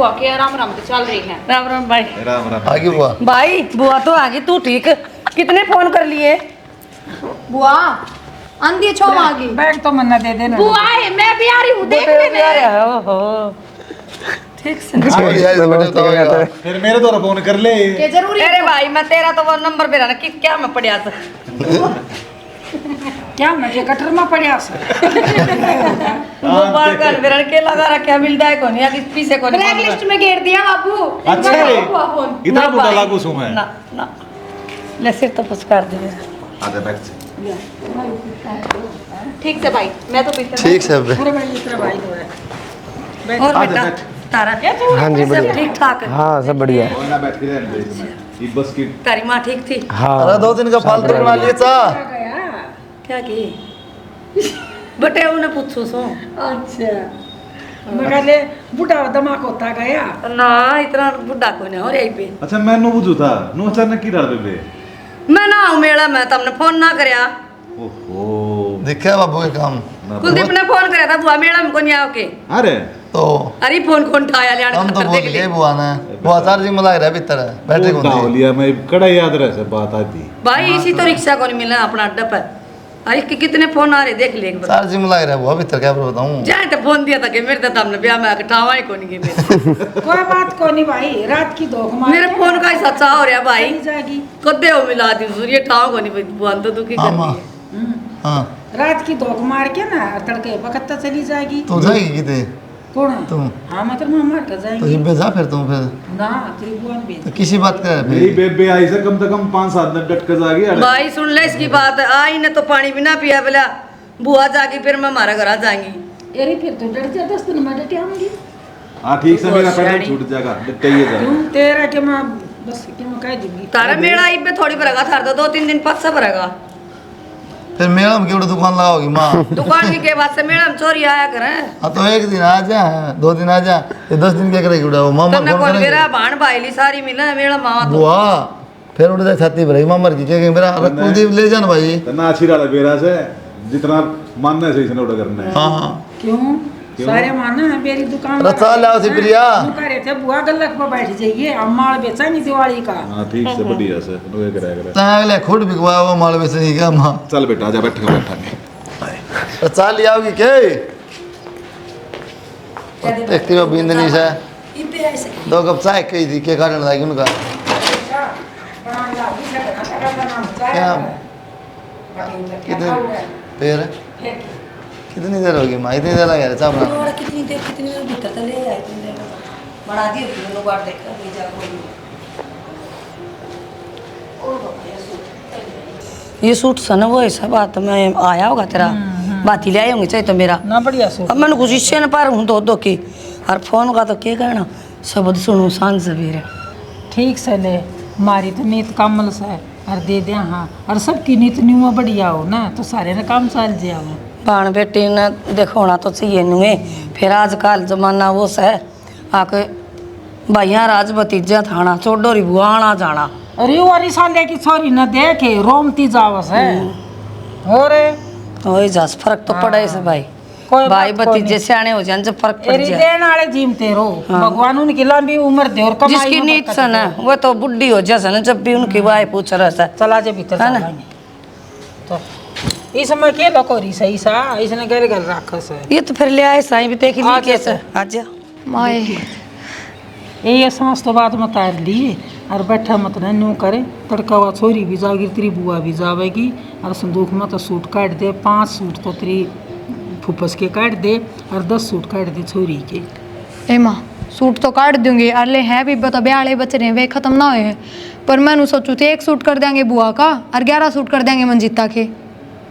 बुआ के राम राम तो चल रही है। राम राम भाई। राम राम। आगे बुआ। भाई बुआ तो आ गई, तू ठीक? कितने फोन कर लिए? बुआ आंधी छो आ गई। बैग तो मन्ना दे देना। बुआ है, मैं भी आ रही हूँ, देख लेना। ओहो ठीक से। फिर मेरे द्वारा फोन कर ले। ये जरूरी अरे भाई मैं तेरा तो वो नंबर पे रहना कि क्या मैं पढ़िया था। क्या मैं गटर में पड़िया से मोबाइल का विरण के लगा रखा मिलता है कोनी या किस पीछे कोनी ब्लैक लिस्ट में घेर दिया बाबू। अच्छा है। इतना ना बुरा भाई, लागू सू मैं। ना ना ले सिर तो पुछ कर दे। आधे बैग से। ठीक से भाई, मैं तो पीछे ठीक से अब। पूरे भाई इतना भाई तो है। और आधे बेटा बैग। तारा हाँ जी, सब बढ़िया। ठीक ठाक है? हाँ सब बढ़िया है। और ना बैठ के रहने दे। ये बस की तारी माँ ठीक थी? हाँ अरे 2 दिन का फालतू बना लिए चा। क्या की बटे उन्हें पूछो सो। अच्छा मैं कहले बूढ़ा दिमाग होता गया ना इतना बुढ़ा कोई नहीं और यही पे अच्छा मैनू बुझू था नु अचानक की डाल बे। मैं ना हूँ मेला में तुमने फोन ना करया। ओहो देखा बाबू के काम कुलदीप ने फोन कराया था बुआ मेला में कोनी आओ के। अरे तो अरे फोन कौन उठाया लिया हम तो बोल गए बुआ ने बुआ चार्जिंग में लग रहा है भीतर बैटरी वो कौन डाल लिया मैं कड़ा याद रहे से बात आती। भाई इसी तो रिक्शा को नहीं मिला अपना अड्डा पर। अरे कितने फोन आ रहे देख ले एक बार। चार्जिंग में लग रहा है बुआ भीतर क्या बताऊं। जाए तो फोन दिया था कि मेरे तो तुमने ब्याह में आके ठावा ही कोनी के मेरे। कोई बात को नहीं भाई रात की धोख मार मेरे फोन का ही सच्चा हो रहा भाई। जाएगी कदे हो मिला दी सूर्य ठाव कोनी बुआ तो दुखी कर हाँ दी। हाँ रात की धोख मार के ना तड़के बकत्ता चली जाएगी। तू जाएगी किते कौन है? तुम हाँ मतलब हम मार कर तो जाएंगे हिब्बे जा फिर तुम फिर ना तेरी बुआ ने भेज तो किसी बात का मेरी बेबे आई से कम 5-7 दिन डट कर जागी। अरे भाई सुन ले इसकी बात आई ने तो पानी भी ना पिया बोला बुआ जागी फिर मैं हमारा घर आ जाएंगी। अरे फिर तो डर जा 10 दिन में डटे आऊंगी हां ठीक से मेरा पैदल छूट जाएगा डटइए जा। तुम तेरा के मैं बस के मैं कह दूंगी तारा मेला इब पे थोड़ी भरेगा थार तो 2-3 दिन पद से भरेगा। फिर मेला में केवड़ा दुकान लगाओगी माँ। दुकान की के बाद से मेला में चोरी आया करे। हाँ तो एक दिन आ जा 2 दिन आ जा ये 10 दिन क्या करेगी उड़ा वो मामा तन्ने कौन मेरा भाण भाईली सारी मिला मेला मावा तो बुआ फिर उड़ जाए छाती भरेगी मामर की क्या मेरा अरे कुलदीप ले जाना भाई। तना अच्छी डाला बेरा से जितना मानना सही से ना उड़ा करना है। हाँ हाँ क्यों सारे माना है मेरी दुकान अरे चल आओ सी प्रिया। कह रहे थे बुआ गल्लक पर बैठ जाइए हम माल बेचा नहीं दिवाली का। हां ठीक से बढ़िया से नो करे करे। अगले खुद बिकवा वो माल बेच नहीं क्या माँ। चल बेटा आजा बैठ के बैठा नहीं। तो चल ले आओगी के देखती हो बिंदनी से इबे ऐसे 2 कप चाय कही थी के कारण लागी उनका क्या कितने फिर कितनी देर होगी माँ इतनी देर लगे चाय बना और कितनी देर भीतर तो ले आई तुमने बना दिए तुम लोग बात देख कर ले जा कोई। ये सूट सन वो ऐसा बात में आया होगा तेरा बात ही ले आए होंगे चाहे तो मेरा ना बढ़िया सो अब मैंने कुछ हिस्से न पार हूँ दो की और फोन का तो क्या कहना शब्द सुनू सांझ सवेरे। ठीक से ले मारी तो नीत कमल से और दे दे हाँ और सबकी नीत न्यू बढ़िया हो ना तो सारे ने काम चल जाओ। बाण बेटी ने देखोना तो चाहिए नुए फिर आजकल जमाना वो से आके भैया राज भतीजा थाना चोडोरी बुआ आना जाना। अरे वाली साले की छोरी न देखे रोमती जावस है और वही जस फर्क तो पड़ा इसे भाई कोई भाई बात कोई भतीजे सियाने हो जाए जब फर्क पड़ एरी जाए। देन वाले जीमते रहो भगवान उनकी लंबी उम्र दे और कमाई जिसकी में नीत बरकत सन है दे। वो तो बुढ़ी हो जैसे जब भी उनकी वाई पूछ रहा है चला जे भीतर है ना? चलाएंगे तो इस समय के लकोरी सही सा इसने गल गल राखस है ये तो फिर ले आए साईं भी देख ली कैसे आजा माए ये सांस तो बात मत आर लिए और बैठा मत न न्यू करे तड़का हुआ छोरी भी जाएगी तेरी बुआ भी जावेगी और संदूक में तो सूट काट दे 5 सूट तो तेरी फुफस के काट दे और 10 सूट काट दे छोरी के। ए माँ सूट तो काट दूंगी अरले हैं भी तो ब्याले बच रहे हैं वे खत्म ना हुए हैं पर मैंने सोचू थे 1 सूट कर देंगे बुआ का और 11 सूट कर देंगे मंजीता के।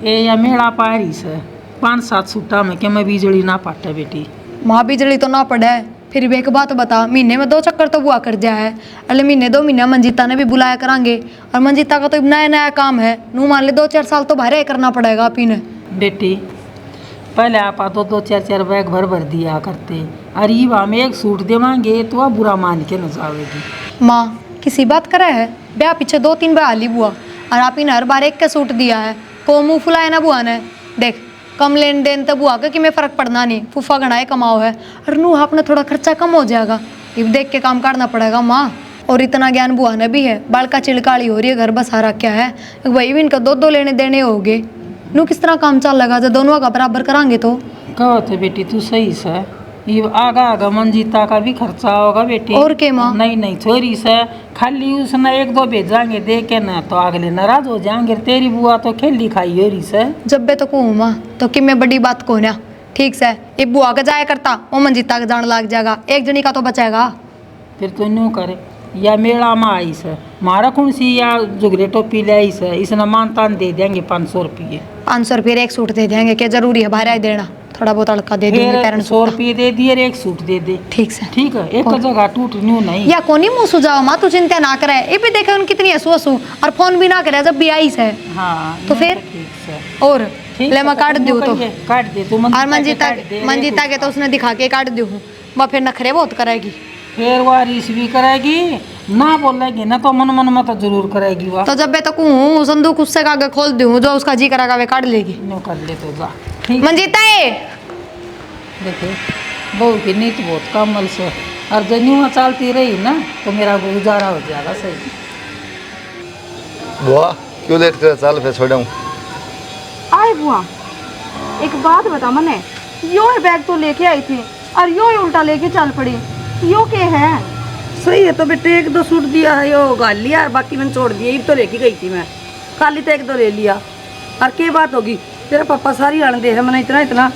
ए या मेला पारी से 5-7 सूटा में के मैं बिजली ना पाटे बेटी। माँ बिजली तो ना पड़े फिर भी एक बात बता महीने में 2 चक्कर तो बुआ कर दिया है अरे महीने 2 महीने मंजीता ने भी बुलाया करांगे और मंजीता का तो नया नया काम है नू मान ले 2-4 साल तो भारे करना पड़ेगा आप ही ने। बेटी पहले आप 2-4 बैग भर दिया करते और ये हम 1 सूट देवांगे तो आप बुरा मान के न जाओगी। माँ किसी बात करे है ब्याह पीछे 2-3 बार आली बुआ और आप ही ने हर बार 1 के सूट दिया है को मुँह फुलाए ना बुआ ने देख कम लेन देन तो बुआ का कि मैं फ़र्क पड़ना नहीं फूफा घनाए कमाओ है और नू आपने थोड़ा खर्चा कम हो जाएगा अब देख के काम करना पड़ेगा माँ। और इतना ज्ञान बुआ ने भी है, बालका चिड़काली हो रही है, घर बसा रखा है भाई भी, इनका दो लेने देने होगे, नू किस तरह काम चल लगा जब दोनों का बराबर करांगे तो। कहो तो बेटी तू सही से, ये आगा आगा मंजीता का भी खर्चा होगा बेटी। और के माँ? नहीं नहीं छोरी से खाली उसने एक दो भेजांगे दे के ना तो अगले नाराज हो जाएंगे। तेरी बुआ तो खेली खाई हो रही से। जब बे तो कहूँ माँ तो कि मैं बड़ी बात को ना, ठीक से एक बुआ का जाया करता वो मंजीता का जान लग जाएगा, एक जनी का तो बचेगा। फिर तो न्यू करे या मेला में आई से मारा कौन सी या जुगरे टोपी ले आई से, इसने मानतान दे देंगे 500 रुपये। 500 रुपये एक सूट दे देंगे, क्या जरूरी है बाहर देना, थोड़ा बहुत अड़का दे देंगे फिर पेरेंट्स 100 रुपये दे दिए और एक सूट दे दे। ठीक से ठीक है, एक जगह टूट न्यू नहीं। या कोनी मुंह सुझाव माँ, तू चिंता ना करे, ये भी देखे उन कितनी हंसू हंसू और फोन भी ना करे जब भी आई से। हाँ तो न्यू फिर ठीक से। और ठीक ले है, मैं काट दूँ तो काट दे तू और मंजीता मंजीता के तो उसने दिखा के काट दूँ, वह फिर नखरे बहुत करेगी। फिर वह रीस भी करेगी ना बोलेगी ना तो मन मन में तो जरूर करेगी वह। तो जब मैं तो कहूँ संदूक उससे आगे खोल दूँ, जो उसका जी करेगा वे काट लेगी। न्यू कर ले तो जा। ठीक मंजीता है देखे बहू की नीति बहुत कमल से, और जब न्यू चलती रही ना तो मेरा गुजारा हो जाएगा सही। बुआ क्यों लेट कर, चल फिर छोड़ दूँ। आए बुआ, एक बात बता मने, यो ही बैग तो लेके आई थी और यो ही उल्टा लेके चल पड़ी, यो के है? सही है तो बेटे एक दो सूट दिया है यो गाल लिया और बाकी मैंने छोड़ दिया। ये तो लेके गई थी मैं, खाली तो एक दो ले लिया। और क्या बात होगी, तेरा पापा सारी आने दे है मैंने इतना इतना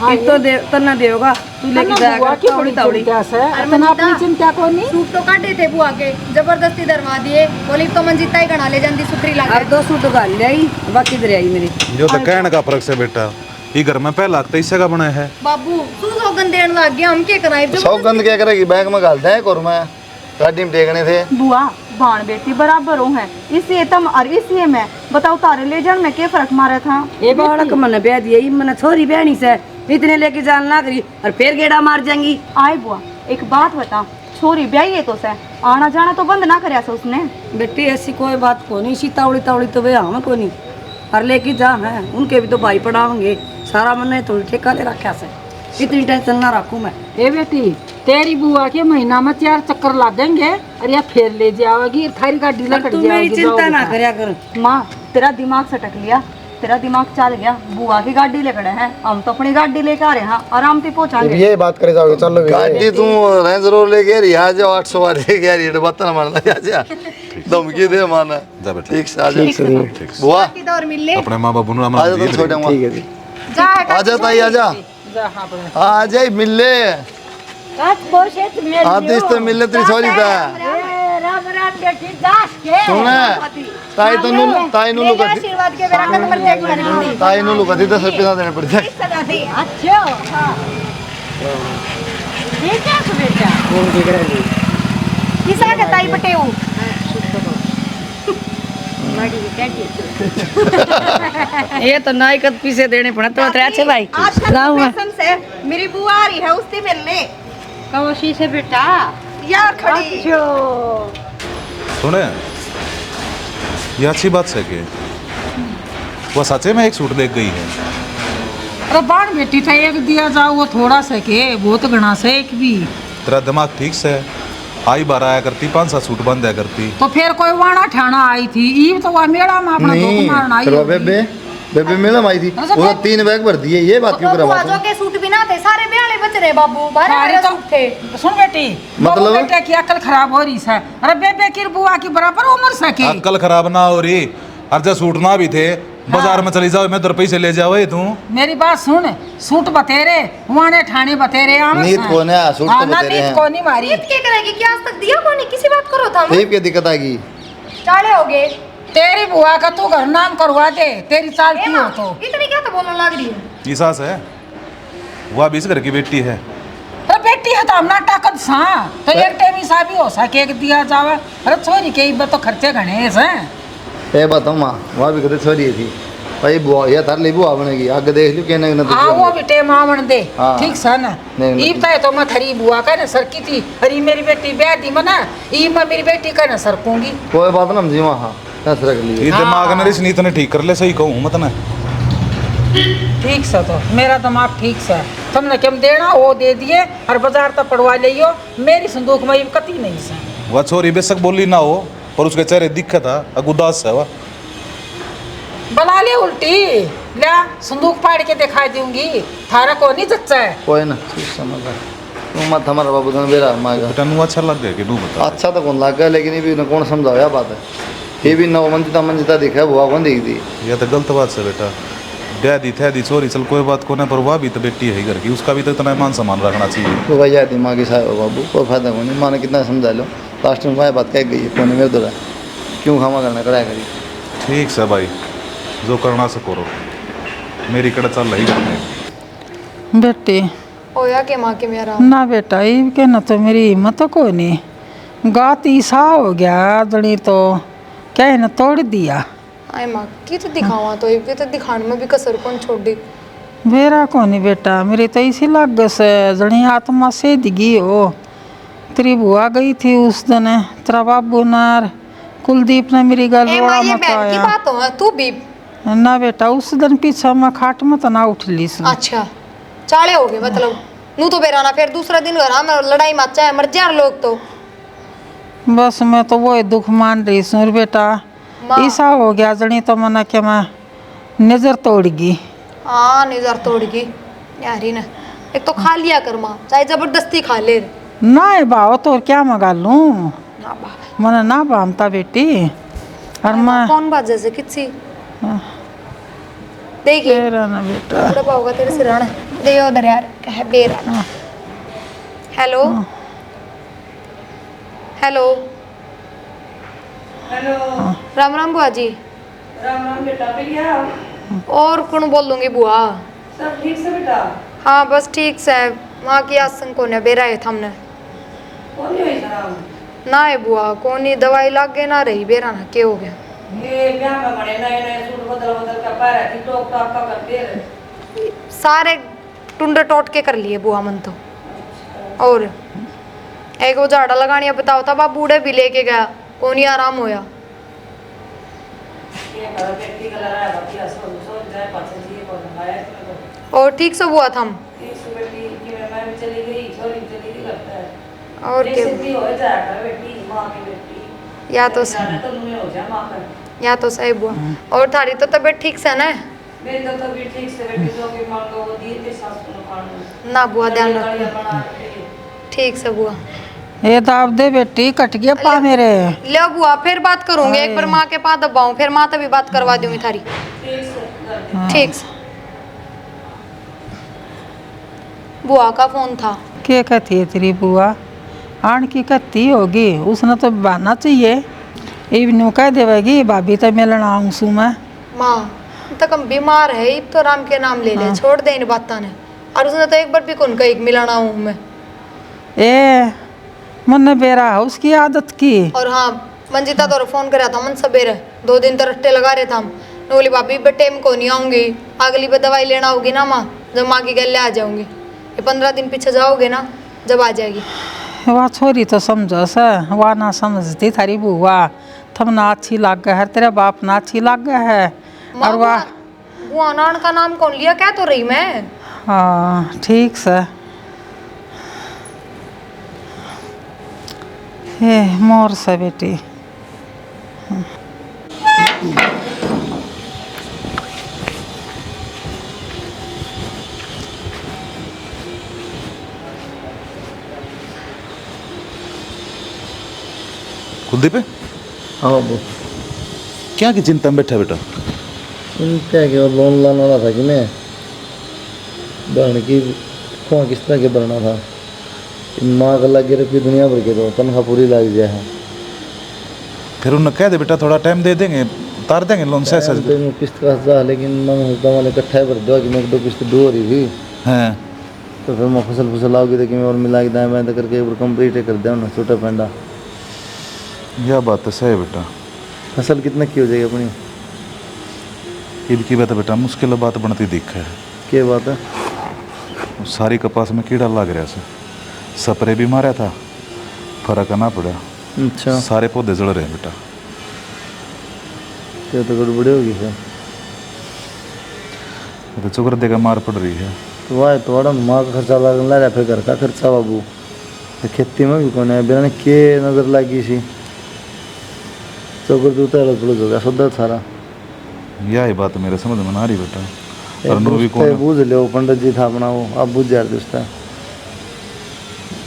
एक तो दे तना देगा तू लेके जाएगा तावड़ी तावड़ी। अपनी चिंता को नहीं। सूट तो काटे थे बुआ के, जबरदस्ती दरवा दिए, बोली तो मंजीता ही गणा ले जाती सुथरी और लागे। 2 सूट गाल ले आई, बाकी इधर आई मेरी। जो तो कहने का फर्क से बेटा, ये घर में पहला तो इससे का बना है। बाबू तू सौगंध देने लग गया, हम क्या कराए? सौगंध क्या करेगी, बैग में घालते हैं और मैं गाड़ी में टेकने थे। बुआ भाण बेटी बराबर हो है, इसलिए तुम और इसलिए मैं, बताओ तारे ले जाने में क्या फर्क मारा था? ये बालक मन ब्याह दिया, मैंने छोरी बहनी से इतने लेके जान ना करी और फिर गेड़ा मार जाएंगी। आए बुआ एक बात बता, छोरी ब्याही है तो से आना जाना तो बंद ना करे उसने? बेटी ऐसी कोई बात को नहीं, सी तावड़ी तावड़ी तो वे हम को नहीं और लेके जा है, उनके भी तो भाई पढ़ाओगे सारा मन तो ठेका ले रखा से, इतनी टेंशन ना रखूं मैं। ए बेटी तेरी बुआ के महीना में 4 चक्कर ला देंगे और या फिर ले जाओगी थारी गाड़ी और लकड़ तू मेरी जाओगी। चिंता ना करया कर। माँ तेरा दिमाग सटक लिया, तेरा दिमाग चल गया, बुआ की गाड़ी ले खड़े हैं, हम तो अपनी गाड़ी लेके आ रहे हैं, आराम से पहुंचाएंगे। ये बात करे जाओगे, चलो गाड़ी तू रेंज रोवर लेके आ रही, आ जाओ 800 वाली लेके आ रही है, बता मारना आ जा, धमकी दे माना। जा बेटा। ठीक से आ जा बुआ, की दौर मिल ले अपने माँ बाबू आ जा तुम छोड़ दूँगा। ठीक है जी। जा आ जा ताई, आ जा आ जा मिल ले, आतिश तो मिल ले तेरी छोरी था। सुने ताई तो ताई नु लुका आशीर्वाद के बेरा कदम पर देख मारी ताई नु लुका 10 रुपये ना देने पड़ते। किसा के ताई बटे हूं ये तो नाई कद पीछे देने पड़े तो अच्छे भाई गाँव में से मेरी बुआ आ रही है, उससे मिलने कौशी से बेटा यार खड़ी। सुने, ये अच्छी बात है कि वह सच्चे में एक सूट ले गई है। अरे बाण बेटी था एक दिया जाओ वो थोड़ा सा के बहुत घना से एक भी। तेरा दिमाग ठीक से है, आई बार आया करती 5-7 सूट बंद दिया करती। तो फिर कोई वाणा ठाना आई थी, ईब तो वह मेला में अपना नहीं धोख मारना आई फिर होगी। बेबे बेबे मेला आई थी, वो 3 बैग भर दिए, ये बात क्यों करवा बुआ के सूट भी ना थे, सारे ब्याले बच रहे बाबू, बारे सारे बारे तो सूट थे। सुन बेटी मतलब? बहू बेटे की अकल खराब हो रही है। अरे बेबे की बुआ की बराबर उम्र सके। अक्कल खराब ना हो रही, और जब सूट ना भी थे बाजार में चली जाओ, मैं 10 पैसे ले जाओ तू। मेरी बात सुन, सूट बतेरे वाणे ठाणे बतेरे आमस नीत हैं। कोने आ, सूट तो हाँ, ना बतेरे नीत हैं। को नहीं मारी। ईद के करेगी क्या, आज तक दिया कौन, किसी बात करो था हम ठीक है, दिक्कत आएगी। चाले हो गए। तेरी बुआ का तू घर नाम करवा दे, तेरी चाल ए की माँ, हो तो। इतनी क्या तो बोलने लग रही है? ये सास है, वह 20 घर की बेटी है। अरे बेटी है तो हम ना ताकत सा तो एक टाइम हिसाब भी हो सके कि दिया जावे। अरे छोरी के इब्बत तो खर्चे घने हैं। ए बताओ माँ, वहाँ भी कदे छोरी थी भाई, बुआ या थार ले बुआ बनेगी, आगे देख लियो कहने न हाँ वो बेटे मावन दे हाँ। ठीक सा ना। नहीं, ईब ताए तो मैं थरी बुआ का ना सरकी थी, अरे मेरी बेटी ब्याह दी मना, ईब मैं मेरी बेटी का ना सरकूंगी। कोई बात ना, हम जी वहाँ रख लिए। ये दिमाग ने रिस नीत ने ठीक कर ले, सही कहूँ मत ना। ठीक सा तो मेरा दिमाग ठीक सा है। तुमने क्या देना वो दे दिए और बाजार तक पड़वा लियो। मेरी संदूक में कती नहीं सा। वह छोरी बेशक बोली ना हो पर उसके चेहरे दिखा था उदास है वह। बना ले उल्टी ला संदूक पाड़ के दिखा दूंगी थारा को नहीं जच्चा है। कोई ना ठीक समझ आ तू मत हमारा बाबू तो बेरा मांगा बेटा नू अच्छा लग गया कि नू बता। अच्छा तो कौन लग गया लेकिन ये भी न कौन समझाया बात है। ये भी नौ मंजिता दिखा बुआ कौन दिख दी। यह तो गलत बात है बेटा। ब्याह दी थे दी छोरी चल कोई बात को ना पर वह भी तो बेटी है घर की उसका भी तो इतना मान सम्मान रखना चाहिए। तो भाई याद दिमागी साहब है बाबू कोई फायदा नहीं माने कितना समझा लो लास्ट में वह बात कह गई है कौन मेरे द्वारा क्यों खामा करना कराया करी। ठीक है भाई जो करना से करो मेरी कड़ा चल रही करने। बेटे होया के माँ के मेरा ना बेटा ये के ना तो मेरी हिम्मत को नहीं गाती सा हो गया जड़ी तो क्या न तोड़ दिया। आए माँ की तो दिखावा तो ये तो दिखाने में भी कसर कौन छोड़ दी। मेरा को नहीं बेटा मेरी तो इसी लग से जड़ी आत्मा से दिगी हो। तेरी बुआ गई थी उस दिन तेरा बाबू नार कुलदीप ने मेरी गल ए रोड़ा माँ ये मत बैठ की आया बात हो तू भी। ना बेटा उस दिन पीछा मैं खाट मत ना उठ ली इसने। अच्छा चाले हो गए मतलब नू तो बेराना फिर दूसरा दिन घर में लड़ाई मचा है मर जा लोग तो। बस मैं तो वो दुख मान रही हूँ बेटा माँ। ऐसा हो गया जड़ी तो मना के मैं नजर तोड़ गई। हाँ नजर तोड़ गई यारी ना एक तो खा लिया कर माँ चाहे जबरदस्ती खा ले। ना बाओ तो क्या मंगा लूँ ना बा मन ना बामता बेटी और मैं कौन बात जैसे किसी देखिए तेरा ना बेटा बड़ा पाऊंगा तेरे सिर आना दे उधर यार कह बेर आना। Hello hello hello Ram Ram बुआ जी। राम राम बेटा भैया और कौन बोल दूंगी बुआ। सब ठीक से बेटा हाँ बस ठीक से वहाँ की आसन को ने बेरा है हमने कौन नहीं हुई शराब ना है बुआ कौन ही दवाई लाग गए ना रही बेरा ना क्या हो गया। ये ब्याह में बड़े नए नए सूट बदल बदल कर पा रहे थे टोक टाक का करते रहे। सारे टुंडे टोट के कर लिए बुआ मन तो। और एक वो झाड़ा लगानी बताओ था बाप बूढ़े भी लेके गया कौन ही आराम होया। ये घर बेटी का लड़ा बतिया सोच जाए पाछे जी को लगाया तो और ठीक से हुआ था हम एक से बेटी की मैं भी चली गई छोरी चली गई लगता है और जैसे क्या भी हो जाया कर बेटी मां की बेटी या तो जाने तो तुम्हें हो जा मां का या तो सही बुआ। और थारी तो तबीयत ठीक से ना मेरी तो तबीयत ठीक से बेटी जो कि मांगो वो दी थी सासू ने खाने ना बुआ ध्यान दलिया रखो बना के ठीक से बुआ। ये दाब दे बेटी कट गया पा मेरे। ले बुआ फिर बात करूंगी एक बार माँ के पास दबाऊं फिर माँ तभी बात करवा दूंगी थारी ठीक से कर दे। ठीक से। बुआ का फोन था क्या कहती है तेरी बुआ आन की कहती होगी उसने तो बहाना चाहिए इवनू कह देवेगी भाभी तो मिलना आऊँ सू मैं। माँ तक हम बीमार है इब तो राम के नाम ले ले छोड़ दे इन बातों ने। और उसने तो एक बार भी कौन कही मिलाना हूँ मैं। ए मन बेरा है उसकी आदत की। और हाँ मंजिता तो फोन करा था मन सवेरे 2 दिन तो रट्टे लगा रहे था हम बोली भाभी बटे में को नहीं आऊंगी अगली बार दवाई लेना होगी ना माँ जब माँ की गले आ जाऊंगी ये 15 दिन पीछे जाओगे ना जब आ जाएगी। वह छोरी तो समझो सा वह ना समझती थारी बुआ थम ना अच्छी लाग है तेरा बाप ना अच्छी लाग है। और वह बुआ नान का नाम कौन लिया क्या तो रही मैं। हाँ ठीक से हे मोर सा बेटी कुलदीप है हाँ बाबू क्या की चिंता में बैठा बेटा। क्या कि और लोन लाने वाला था कि मैं बहन की खुआ किस तरह के बनना था माँ का लगे रुपये दुनिया भर के तो तनख्वाह पूरी लग जाए है। फिर उन्हें कह दे बेटा थोड़ा टाइम दे देंगे उतार देंगे लोन से ऐसा। तो मैं किस्त का जा लेकिन मैं सोचता वाले इकट्ठा भर दो कि मैं 2 किस्त दो हो रही थी हैं तो फिर मैं फसल आओगी तो कि मैं और मिला के दाएँ बाएँ करके एक बार कंप्लीट कर दिया ना छोटा पेंडा। यह बात तो सही है बेटा। फसल कितना की हो जाएगी अपनी ईद की बात है बेटा मुश्किल बात बनती दिख है। क्या बात है सारी कपास में कीड़ा लग रहा से स्प्रे भी मारा था फर्क ना पड़ा। अच्छा सारे पौधे जड़ रहे हैं बेटा। ये तो गड़बड़ी होगी सर तो चुकर देकर मार पड़ रही है। तो वाह थोड़ा माँ का खर्चा लगने लग रहा, फिर घर का खर्चा बाबू, तो खेती में भी कौन है बिना के नजर लगी सी, चौकर दूता अलग पड़ गया सौदा सारा। यही बात मेरे समझ में ना आ रही बेटा। और नो भी दोस्त है, कौन बूझ लो पंडित जी था अपना वो, अब बुझ जा दोस्त है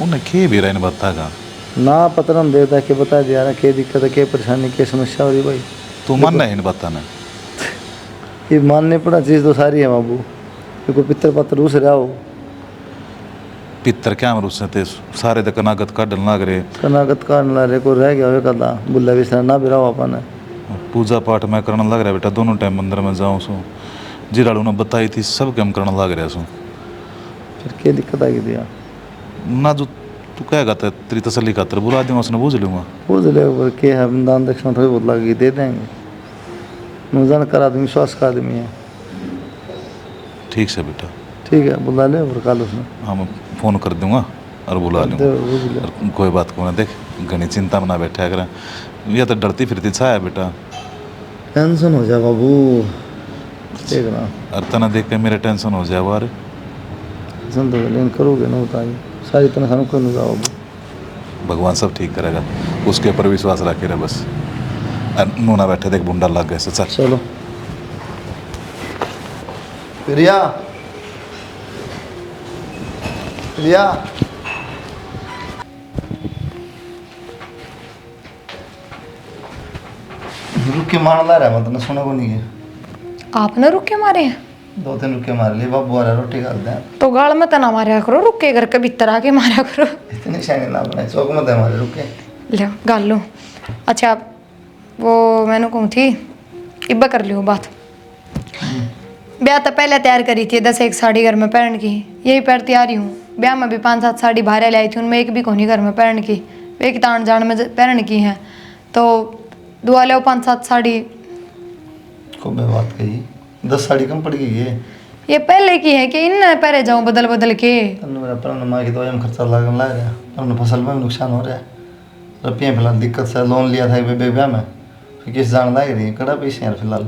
उन्हें खे भी रहे बता का ना पता हम देवता के बता दिया ना, क्या दिक्कत है, क्या परेशानी, क्या समस्या हो रही भाई। तू मानना है इन बताना। ये मानने पड़ा चीज़ तो सारी है बाबू, ये कोई पितर पत्र रूस रहा हो, पितर क्या मरूस थे सारे तक कनागत का डल लाग रहे। कनागत का नला रे को रह गया वे कदा बुल्ला भी ना भी रहा अपन है। पूजा पाठ मैं करने लग रहा बेटा, दोनों टाइम मंदिर में जाऊँ सो जिराड़ू ने बताई थी सब हम करने लग रहा सो। फिर क्या दिक्कत आ गई दिया ना जो तू कहेगा तो तेरी तसल्ली खातर बुला दूंगा, उसने बूझ लूँगा। बूझ ले पर क्या है, हम दान दक्षिणा थोड़ी बहुत लगी दे देंगे, नुजान कर आदमी विश्वास का आदमी है। ठीक से बेटा, ठीक है बुला ले और कल उसने हम फ़ोन कर दूंगा और बुला लूँगा। बुझ ले। और कोई बात को ना देख, घनी चिंता में ना बैठा करें, यह तो डरती फिरती छाया बेटा। टेंशन हो जा बाबू, देख ना और तना देख के मेरे टेंशन हो जाए वारे। टेंशन तो लेकिन करोगे ना बताइए, सारी तनख्वाह को नहीं बाबू। भगवान सब ठीक करेगा, उसके ऊपर विश्वास रखे रहे बस। और मुँह ना बैठे देख बुंडा लग गए से चल। चलो प्रिया, प्रिया रुक के मार ला रहा है, मतलब सुना को नहीं है। आपने रुक के मारे हैं? 2-3 रुक के मार लिए, बाबू आ रहा रोटी खा दे। तो गाल में तना मारा करो, रुक के घर के भीतर आके मारा करो। इतनी शानी ना बनाए, चौक मत है हमारे, रुक के ले गाल लो। अच्छा वो मैंने कहूँ थी इब्बा कर लियो बात। ब्याह तो पहले तैयार करी थी 10 एक साड़ी घर में पहन की, यही पैर तैयार ही हूँ। ब्याह में भी 5-7 साड़ी बाहर लाई थी, उनमें एक भी कोनी घर में पहन की, एक तान जान में पहन की है। तो दुआ ले 5-7 साड़ी। को मैं बात कही 10 साड़ी कम पड़ गई है। ये पहले की है कि इन पहले जाऊँ बदल बदल के। तन्ने मेरा पर माँ की दवाई में खर्चा लगने लग रहा है, अपने फसल में भी नुकसान हो रहा है। रुपये फिलहाल दिक्कत से लोन लिया था ब्याह में, फिर किस जान लग रही है, कड़ा पैसे यार फिलहाल।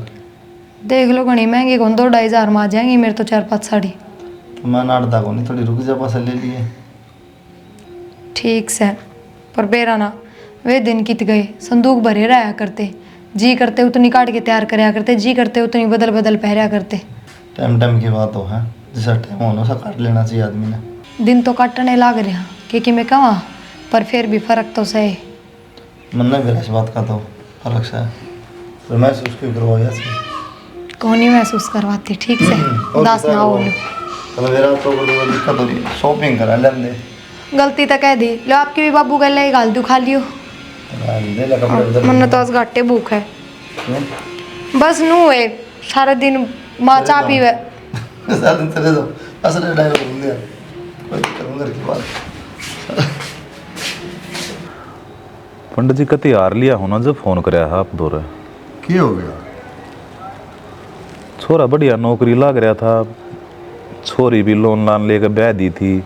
देख लो घनी महंगी कौन 2-2.5 हज़ार में आ जाएंगी मेरे तो 4-5 साड़ी। तो मैं नाटदा को नहीं, थोड़ी रुक जा, पैसा ले लिए। ठीक से पर बेरा ना, वे दिन कित गए, संदूक भरे रहा करते, जी करते उतनी काट के तैयार कराया करते, जी करते उतनी बदल बदल पहरा करते। टाइम टाइम की बात हो है, जैसा टाइम होना सा काट लेना चाहिए आदमी ने। दिन तो काटने लाग रहा क्योंकि मैं कहा, पर फिर भी फर्क तो सही। मन में मेरा इस बात का तो फर्क सा है, पर मैं उसको करवाया था कौन ही महसूस करवाती। ठीक से उदास ना हो लो। चलो मेरा तो कोई दिक्कत हो रही है, शॉपिंग करा लेन दे। गलती तो कह दी लो, आपकी भी बाबू गल है गाल दू खा लियो। दे ला कपड़े उधर। मन तो आज घाटे भूख है क्यों? बस नू है सारे दिन माँ चा पीवे। सारा दिन चले जाओ, असर डायलॉग बोल दिया, कोई दिक्कत घर की बात। पंडित जी कति हार लिया होना जब फोन कराया आप दो रहे। क्या हो गया? छोरा बढ़िया नौकरी लग रहा था, छोरी भी लोन लान लेकर ब्याह दी थी,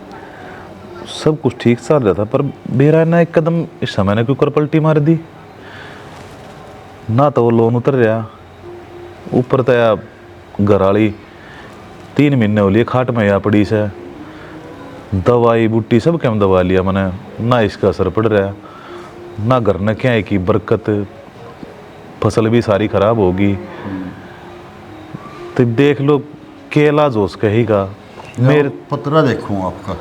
सब कुछ ठीक चल रहा था, पर मेरा ना एक कदम इस समय ने क्यों पलटी मार दी। ना तो वो लोन उतर रहा, ऊपर तो या घर वाली 3 महीने हो लिए खाट में या पड़ी से, दवाई बूटी सब क्या दवा लिया मैंने, ना इसका असर पड़ रहा, ना घर ने क्या है कि बरकत, फसल भी सारी खराब होगी। तो देख लो केला जोश कहेगा मेरे पतरा देखूं आपका,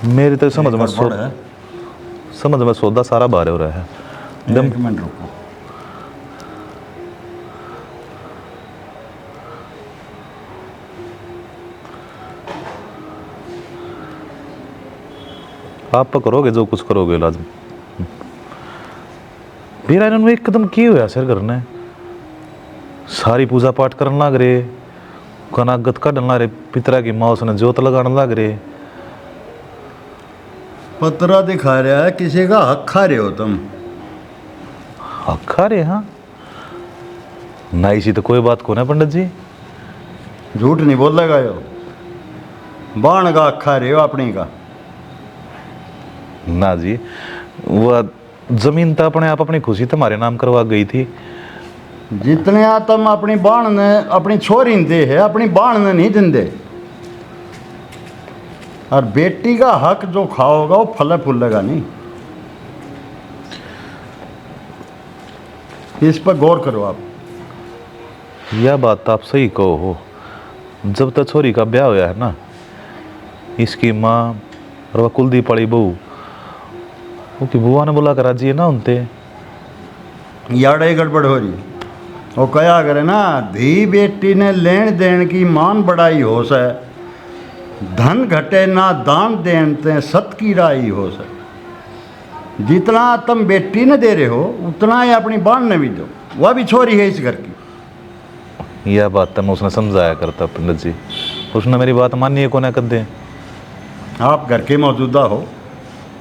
मेरे तो समझ में गड़बड़ है। समझ में सौदा सारा बाहर हो रहा है। एक मिनट रुको, आप तो करोगे जो कुछ करोगे इलाज। फिर इन्होंने एकदम किए हुआ सर करने, सारी पूजा पाठ करने लग रहे, कनागत काटने लग रहे, पितरा की माँ उसने जोत लगाने लग रहे। पतरा दिखा रहा है किसी का हक खा रहे हो तुम। खा रहे हाँ ना, इसी तो कोई बात को ना पंडित जी। झूठ नहीं बोल लगा यो, बाण का हक खा रहे हो अपनी का। ना जी, वह जमीन तो अपने आप अपनी खुशी तुम्हारे नाम करवा गई थी, जितने तुम अपनी बाण ने अपनी छोरी ने दे है अपनी बाण ने नहीं दिंदे। और बेटी का हक जो खाओगा वो फल फूलेगा नहीं। इस पर गौर करो आप। यह बात तो आप सही कहो हो। जब तक छोरी का ब्याह होया है ना, इसकी माँ और वह कुलदीप वाली बहू उसकी बुआ ने बुला कर राजी है ना उनते। याड़े गड़बड़ हो रही। वो कया करे ना, धी बेटी ने लेन देन की मान बढ़ाई हो से, धन घटे ना दान देन ते सत की राई हो से। जितना तुम बेटी ने दे रहे हो उतना ही अपनी बाण ने भी दो। वह भी छोरी है इस घर की। यह बात तो मैं उसने समझाया करता पंडित जी, उसने मेरी बात मानी है को ना कर दे। आप घर के मौजूदा हो,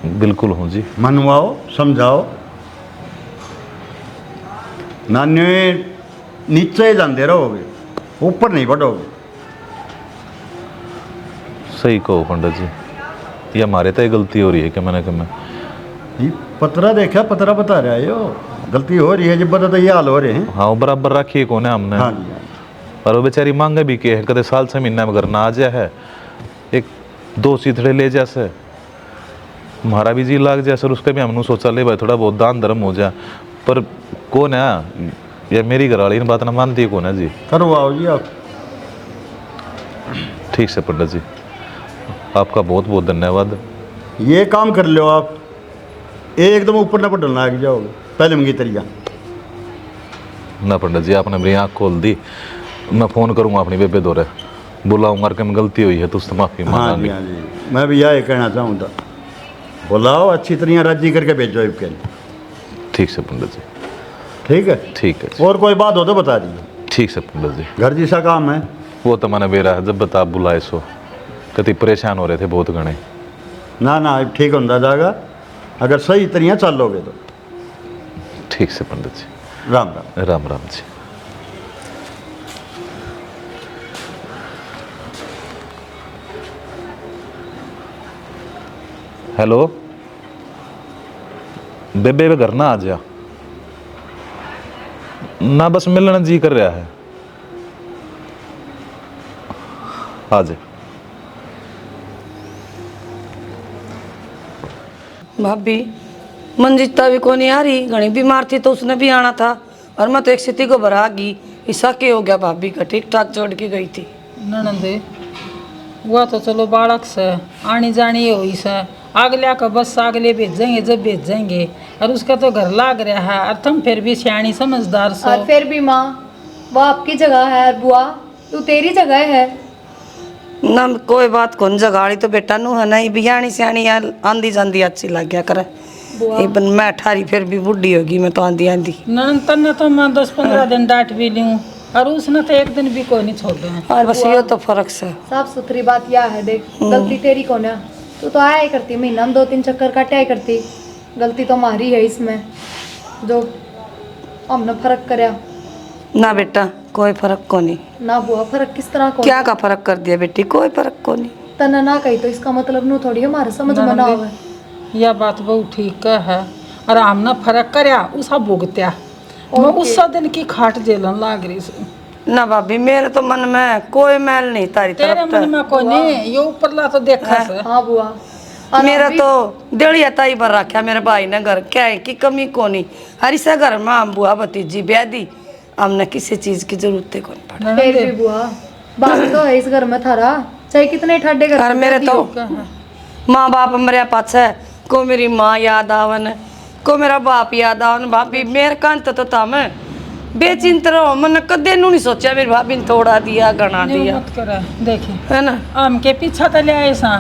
बिल्कुल हूँ जी। मनवाओ समझाओ। नान्य नीचे जाते रहोगे, ऊपर नहीं बढ़ोगे। सही कहो पंडित जी, ये हमारे तो गलती हो रही है कि मैंने कि मैं ये पतरा देखा, पतरा बता रहा है। यो गलती हो रही है जब बता तो ये हाल हो रहे हैं। हाँ वो बराबर रखी है कौन है हमने। हाँ जी हाँ। और वो बेचारी मांगे भी के है, कदे साल से महीना में घर ना आ जाए है, एक दो सीथड़े ले जैसे हमारा भी जी लाग जाए सर। उसके भी हमने सोचा ले भाई थोड़ा बहुत दान धर्म हो जाए, पर कौन है ये मेरी घरवाली इन बात ना मानती है कौन है जी। करवाओ जी आप। ठीक से पंडित जी, आपका बहुत बहुत धन्यवाद। ये काम कर लो आप, एकदम ऊपर न पढ़ना लग जाओगे पहले मंगी तरिया। ना पंडित जी आपने मेरी आँख खोल दी। मैं फ़ोन करूँगा अपनी बेबे दौरे, बुलाऊंगा कि मैं गलती हुई है तो उससे माफ़ी हाँ जी मांगांगे। हाँ जी, मैं भी यही कहना चाहूँगा। बुलाओ अच्छी तरह राजी करके भेजो इसके। ठीक से पंडित जी। ठीक है ठीक है जी। और कोई बात हो तो बता दीजिए। ठीक से पंडित जी। घर जैसा काम है वो तो मैंने बेरा है जब बता आप बुलाए सो, कति परेशान हो रहे थे बहुत घने। ना ना अब ठीक होता जाएगा अगर सही तरह चलोगे तो। ठीक से पंडित जी। राम राम। राम राम जी। हेलो बेबे वे घर ना आ जा ना, बस मिलना जी कर रहा है। आ जा। भाभी मंजिता भी को नहीं आ रही, घनी बीमार थी तो उसने भी आना था। और मैं तो एक स्थिति को भरा गई। ऐसा क्या हो गया भाभी का, ठीक ठाक छोड़ के गई थी। ननंदे वह तो चलो बालक से आनी जानी हुई से अगले का बस अगले भेजेंगे जब भेजेंगे। और उसका तो घर लाग रहा है और तुम फिर भी सियाणी समझदार सो। और फिर भी माँ वो आपकी जगह है और बुआ तू तेरी जगह है। ना कोई बात कौन जगाड़ी तो बेटा नू है नहीं बियाणी सियाणी आंधी जांदी अच्छी लग गया करे। एक मैं 18 फिर भी बुढ़ी होगी, मैं तो आंधी आंधी। ननंद तन्ने तो मैं 10-15 दिन डांट भी लूँ और उसने तो एक दिन भी कोई नहीं छोड़ा। और बस ये तो फर्क से। साफ सुथरी बात यह है, देख गलती तेरी कौन है। तू तो आया ही करती, महीना में 2-3 चक्कर काटे ही करती। गलती तो हमारी है इसमें जो हमने फर्क करया। ना बेटा कोई फर्क को नहीं। ना बुआ फर्क किस तरह को क्या का फर्क कर दिया बेटी, कोई फर्क को नहीं। तना ना कही तो इसका मतलब नू थोड़ी हमारे समझ में ना आवे। यह बात बहुत ठीक है। और हमने फर्क करया उसा भुगत्या। मैं उस दिन की खाट जेलन लाग रही से। ना भाभी मेरे तो मन में कोई मैल नहीं तारी तेरे तरफ मन में कोई नहीं, ये ऊपरला तो देखा से। हाँ बुआ मेरा तो डेढ़िया ताई भर रखा मेरे भाई ने घर, क्या है कि कमी को नहीं। हरी से घर में हम बुआ भतीजी ब्याह दी, हमने किसी चीज की जरूरत है कौन पड़ा। फिर भी बुआ बात तो है इस घर में थारा, चाहे कितने ठाडे घर और में मेरे रहती तो हो। माँ बाप मरिया पाछे को मेरी माँ याद आवन, को मेरा बाप याद आवन। भाभी मेरे कांत तो था मैं बेचिंत रहो, मैंने कदे नू नहीं सोचा मेरी भाभी ने थोड़ा दिया गणा दिया मत करे देखे है ना। आम के पीछा तो ले ऐसा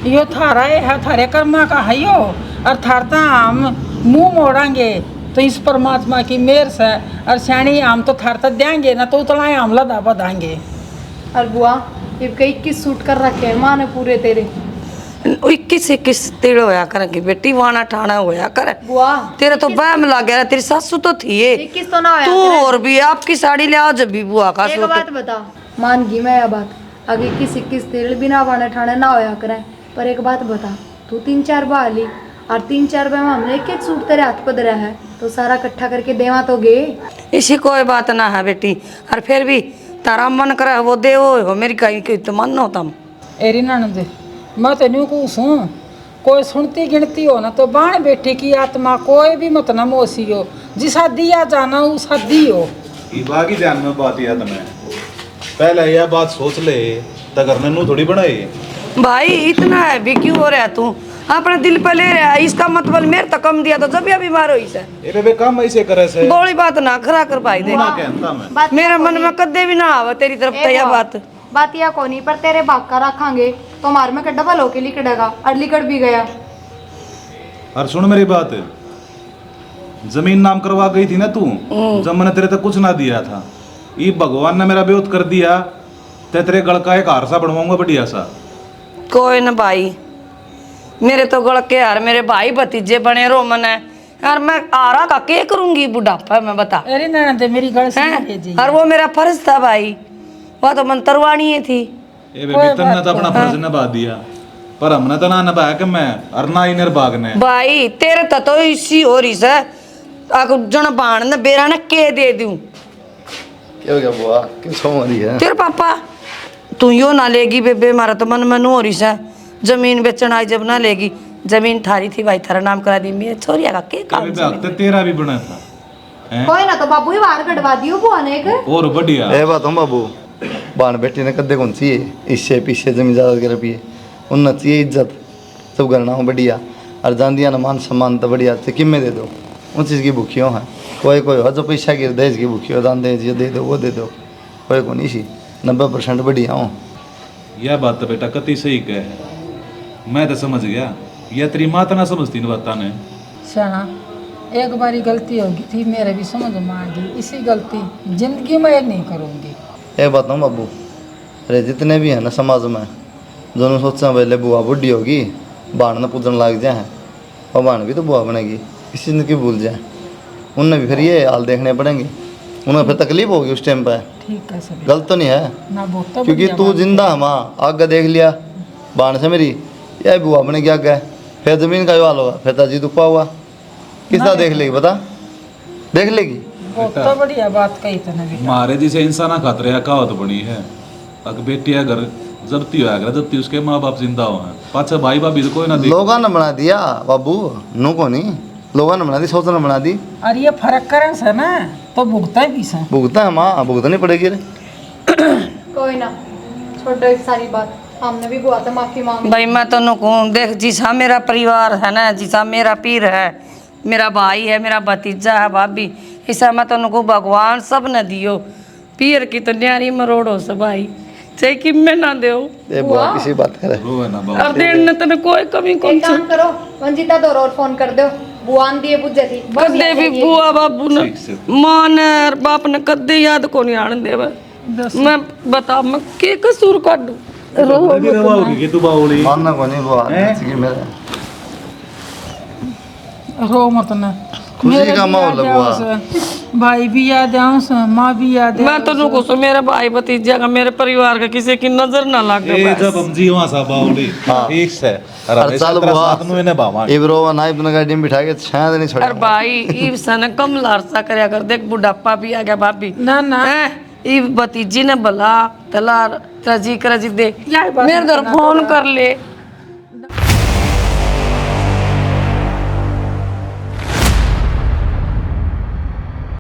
यो थारा है थारे कर्मा का है यो। और थारता हम मुंह मोड़ांगे तो इस परमात्मा की मेहर से और श्याणी आम तो थारता देंगे ना तो उतना ही हमला दाबा देंगे। और बुआ ये कई 21 सूट कर रखे हैं माँ ने पूरे तेरे। 21 तिड़ होया करेंगे बेटी, वाना ठाना होया करे। बुआ तेरे तो बहम लग गया, तेरी सासू तो थी ये। 21 तो ना होया तू करे। और भी आपकी साड़ी ले आओ जब भी बुआ का एक सूट। बात बता, मान गई मैं यह बात, आगे 21 तेल बिना बाने ठाणे ना होया करे। पर एक बात बता, तू 3-4 बार ली और 3-4 बार में हमने एक सूट तेरे हाथ पर धरा है तो सारा इकट्ठा करके देवा तो गे। इसी कोई बात ना है बेटी, और फिर भी तारा मन करे वो दे हो मेरी कहीं की तो मन हो तम। एरी ननद मैं तो न्यू कहूँ कोई सुनती गिनती हो ना तो बाण बेटे की आत्मा कोई भी मत न मोसी हो, जिसा दिया जाना उसा दी हो। ये बाकी ध्यान में बात याद में पहले यह बात सोच ले तगर नन्नू थोड़ी बनाई। भाई इतना है भी क्यों हो रहा तू, अपने दिल पे ले रहा है, इसका मतलब मेरे तक कम दिया तो जब या बीमार हो इसे ए बेबे काम ऐसे करे से बोली बात ना खरा कर पाई दे। ना कहता मैं मेरे मन में कदे भी ना आवे तेरी तरफ तो यह बात या कोनी पर तेरे बाग का रखांगे तो हमारे में कड्डा भलो के लिकड़ेगा और लिकड़ भी गया। और सुन मेरी बात, जमीन नाम करवा गई थी ना तू, जब मैंने तेरे तक कुछ ना दिया था, ये भगवान ने मेरा विरोध कर दिया ते तेरे गल का एक हारसा बनवाऊंगा बढ़िया सा। कोई ना भाई, मेरे तो गल के यार मेरे भाई भतीजे बने रो मन है यार, मैं आरा का के करूंगी बुढ़ापा में बता। एरी ननद मेरी गल सुन हैं? लीजिए। और वो मेरा फर्ज था भाई, वो तो मंत्रवाणी ही थी। ए बेबे तुमने तो अपना फर्ज निभा दिया, पर हमने तो ना निभाया कि मैं और ना ही निर्भाग ने। भाई तेरे तो इसी हो रही से आको जन बाण ने बेरा ने के दे दूं। क्या हो गया बुआ, क्यों सो रही है? तेरे पापा तू यो ना लेगी बेबे, मारा तो मन मनु हो रही से जमीन बेचना आई जब ना लेगी, जमीन थारी थी भाई थारा नाम करा दी, मेरे छोरिया का के काम बेबे हक तो तेरा भी बना था हैं? कोई ना तो बाबू ही बाहर कटवा दियो बुआ ने एक। और बढ़िया ए बात हम बाबू, बाण बेटी ने कदे कौन सी है इससे पीछे जमीन जायदाद के रुपये उन्ना चाहिए इज्जत सब करना हो बढ़िया, और जान दिया ना मान सम्मान तो बढ़िया तो किम्मे दे दो उन चीज़ की भूखियों है। कोई कोई हो जो पैसा की दहेज की भूखी हो, दान दहेज ये दे दो वो दे दो, कोई को नहीं सी 90% बढ़िया हो। यह बात तो बेटा कति सही कहे, मैं तो समझ गया, यह तेरी माँ तो ना समझती इन बात ने। शाना एक बारी गलती होगी थी, मेरे भी समझ में आ गई, इसी गलती जिंदगी में नहीं करूँगी। ये बात हूँ बाबू, अरे जितने भी हैं ना समाज में दोनों सोचा पहले बुआ बुढ़ी होगी बाण न पूजन लाग जाए और बाण भी तो बुआ बनेगी, इसी जिंदगी भूल जाए, उनने भी फिर ये हाल देखने पड़ेंगे, उन्हें फिर तकलीफ होगी उस टाइम पर। ठीक है सर गलत तो नहीं है ना, बहुत तो क्योंकि बढ़िया तू बात है। जिंदा है माँ, आगे देख लिया बाण से मेरी यह बुआ बनेगी आगे, फिर जमीन का सवाल होगा, फिर ताजी दुपा हुआ किसका देख लेगी बता, देख लेगी। बहुत तो बढ़िया बात कही तने बेटा। मारे जिसे इंसाना खातरे या कहावत बनी है, अगर बेटी है घर जबती होया करे जबती उसके माँ बाप जिंदा हो हैं, पाछा भाई भाभी तो कोई ना देख। लोगों ने बना दिया बाबू, नु को नहीं, लोगों ने बना दी, सोचना बना दी, और ये फर्क करे से ना तो भुगता भी से। भुगता है माँ, भुगतनी पड़ेगी रे। कोई ना छोड़ो एक सारी बात, हमने भी बुआ से माफी मांगी। भाई मैं तो कहूँ देख, जिसा मेरा परिवार है ना, जिसा मेरा पीर है, मेरा भाई है, मेरा भतीजा है, भाभी, ऐसा मैं तो कहूँ भगवान सब न दियो, पीर की तो न्यारी मरोड़ो से भाई, चाहे कि मैं ना दो ये बुआ किसी बात करे, रोए ना बाबा। और देन न तने कोई कमी कौन एक काम करो मंजिता दो और फोन कर दो, बुआ ने दिए बुझे थी बस कदे याद भी रखिए। बुआ बाबू ने ठीक से। माँ ने और बाप ने कदे याद को नहीं आने देवे। मैं बता मैं के कसूर काटू अपने भी रवाओगी कि तू बावली मानना को नहीं बुआ, कि मेरे रो मत ना, खुशी मेरे का भी माहौल याद है आओ बुआ। से, भाई भी याद आओ से, माँ भी याद आओ मैं तो नुको सो मेरे भाई भतीजा का, मेरे परिवार का किसी की नजर ना लगे ए बस। जब हम जीवा सा बावली ठीक से और हर हमेशा साल तेरा बुआ साथ नु इन्हें बावा इब्रो व नाइब ने गाड़ी में बिठा के शायद नहीं छोड़ा। अरे भाई ई सन कम लारसा करया कर, देख बुढ़ापा भी आ गया भाभी ना ना हैं, ई भतीजी ने भला तला रजी कर जी दे यार बात मेरे घर फोन कर ले,